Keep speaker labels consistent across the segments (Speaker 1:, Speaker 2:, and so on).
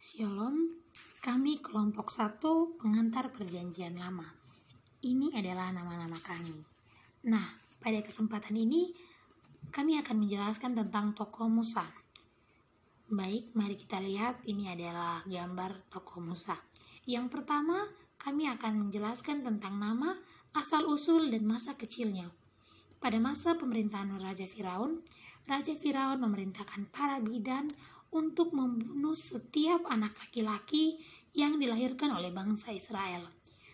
Speaker 1: Shalom, kami kelompok 1 pengantar perjanjian lama. Ini adalah nama-nama kami. Nah, pada kesempatan ini kami akan menjelaskan tentang tokoh Musa. Baik, mari kita lihat, ini adalah gambar tokoh Musa. Yang pertama, kami akan menjelaskan tentang nama, asal-usul, dan masa kecilnya. Pada masa pemerintahan Raja Firaun memerintahkan para bidan untuk membunuh setiap anak laki-laki yang dilahirkan oleh bangsa Israel.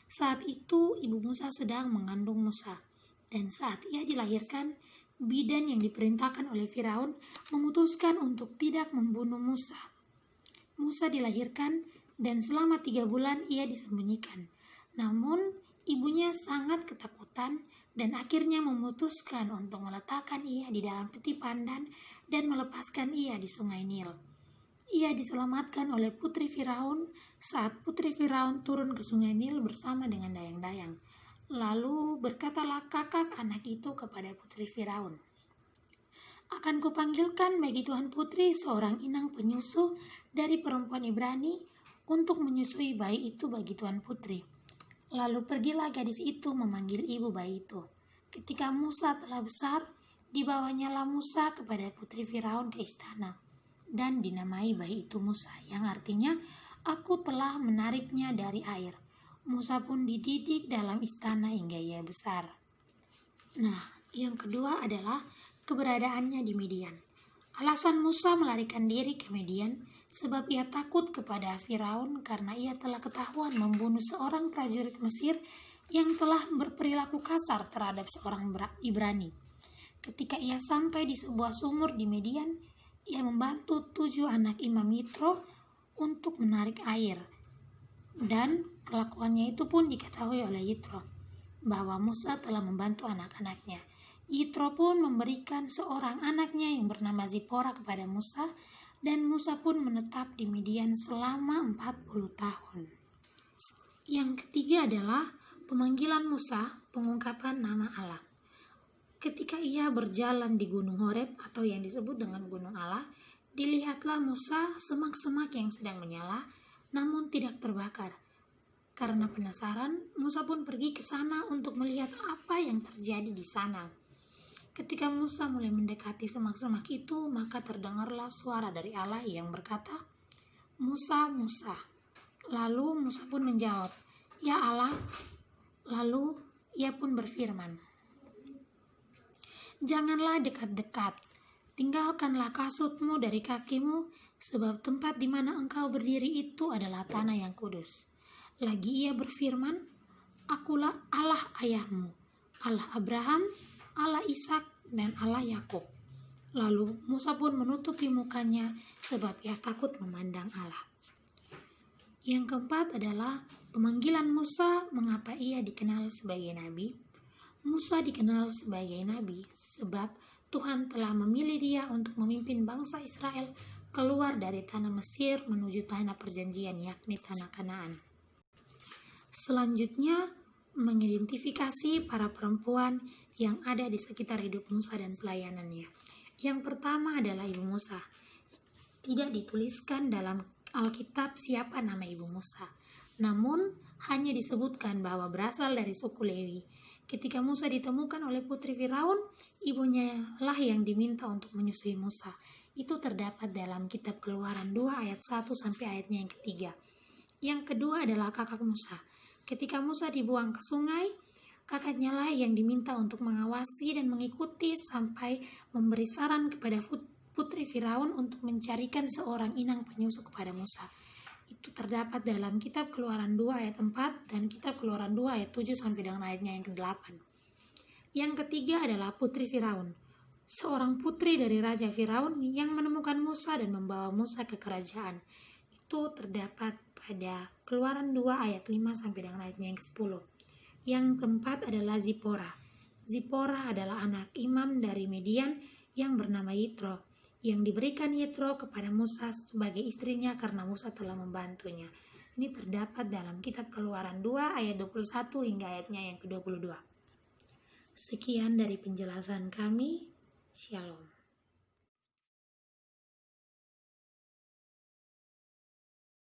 Speaker 1: Saat itu, ibu Musa sedang mengandung Musa, dan saat ia dilahirkan, bidan yang diperintahkan oleh Firaun memutuskan untuk tidak membunuh Musa. Musa dilahirkan, dan selama 3 bulan ia disembunyikan. Namun, ibunya sangat ketakutan dan akhirnya memutuskan untuk meletakkan ia di dalam peti pandan dan melepaskan ia di sungai Nil. Ia diselamatkan oleh putri Firaun saat putri Firaun turun ke sungai Nil bersama dengan dayang-dayang. Lalu berkatalah kakak anak itu kepada putri Firaun, "Akan kupanggilkan bagi Tuhan putri seorang inang penyusu dari perempuan Ibrani untuk menyusui bayi itu bagi Tuhan putri." Lalu pergilah gadis itu memanggil ibu bayi itu. Ketika Musa telah besar, dibawanyalah Musa kepada putri Firaun ke istana, dan dinamai bayi itu Musa, yang artinya, "Aku telah menariknya dari air." Musa pun dididik dalam istana hingga ia besar. Nah, yang kedua adalah keberadaannya di Midian. Alasan Musa melarikan diri ke Midian sebab ia takut kepada Firaun karena ia telah ketahuan membunuh seorang prajurit Mesir yang telah berperilaku kasar terhadap seorang Ibrani. Ketika ia sampai di sebuah sumur di Midian, ia membantu 7 anak imam Yitro untuk menarik air. Dan kelakuannya itu pun diketahui oleh Yitro bahwa Musa telah membantu anak-anaknya. Yitro pun memberikan seorang anaknya yang bernama Zipora kepada Musa, dan Musa pun menetap di Midian selama 40 tahun. Yang ketiga adalah pemanggilan Musa, pengungkapan nama Allah. Ketika ia berjalan di Gunung Horeb atau yang disebut dengan Gunung Allah, dilihatlah Musa semak-semak yang sedang menyala, namun tidak terbakar. Karena penasaran, Musa pun pergi ke sana untuk melihat apa yang terjadi di sana. Ketika Musa mulai mendekati semak-semak itu, maka terdengarlah suara dari Allah yang berkata, "Musa, Musa." Lalu Musa pun menjawab, "Ya Allah." Lalu ia pun berfirman, "Janganlah dekat-dekat, tinggalkanlah kasutmu dari kakimu, sebab tempat di mana engkau berdiri itu adalah tanah yang kudus." Lagi ia berfirman, "Akulah Allah ayahmu, Allah Abraham, Allah Ishak, dan Allah Yakub." Lalu Musa pun menutupi mukanya sebab ia takut memandang Allah. Yang keempat adalah pemanggilan Musa, mengapa ia dikenal sebagai nabi. Musa dikenal sebagai nabi sebab Tuhan telah memilih dia untuk memimpin bangsa Israel keluar dari tanah Mesir menuju tanah perjanjian, yakni tanah Kanaan. Selanjutnya, mengidentifikasi para perempuan yang ada di sekitar hidup Musa dan pelayanannya. Yang pertama adalah ibu Musa. Tidak dituliskan dalam Alkitab siapa nama ibu Musa, namun hanya disebutkan bahwa berasal dari suku Lewi. Ketika Musa ditemukan oleh putri Firaun, ibunya lah yang diminta untuk menyusui Musa. Itu terdapat dalam kitab Keluaran 2 ayat 1 sampai ayatnya yang ketiga. Yang kedua adalah kakak Musa. Ketika Musa dibuang ke sungai, kakaknya lah yang diminta untuk mengawasi dan mengikuti sampai memberi saran kepada putri Firaun untuk mencarikan seorang inang penyusu kepada Musa. Itu terdapat dalam kitab Keluaran 2 ayat 4 dan kitab Keluaran 2 ayat 7 sampai dengan ayatnya yang ke-8. Yang ketiga adalah putri Firaun. Seorang putri dari Raja Firaun yang menemukan Musa dan membawa Musa ke kerajaan. Itu terdapat pada Keluaran 2 ayat 5 sampai dengan ayatnya yang ke-10. Yang keempat adalah Zipora. Zipora adalah anak imam dari Midian yang bernama Yitro, yang diberikan Yitro kepada Musa sebagai istrinya karena Musa telah membantunya. Ini terdapat dalam kitab Keluaran 2 ayat 21 hingga ayatnya yang ke-22. Sekian dari penjelasan kami. Shalom.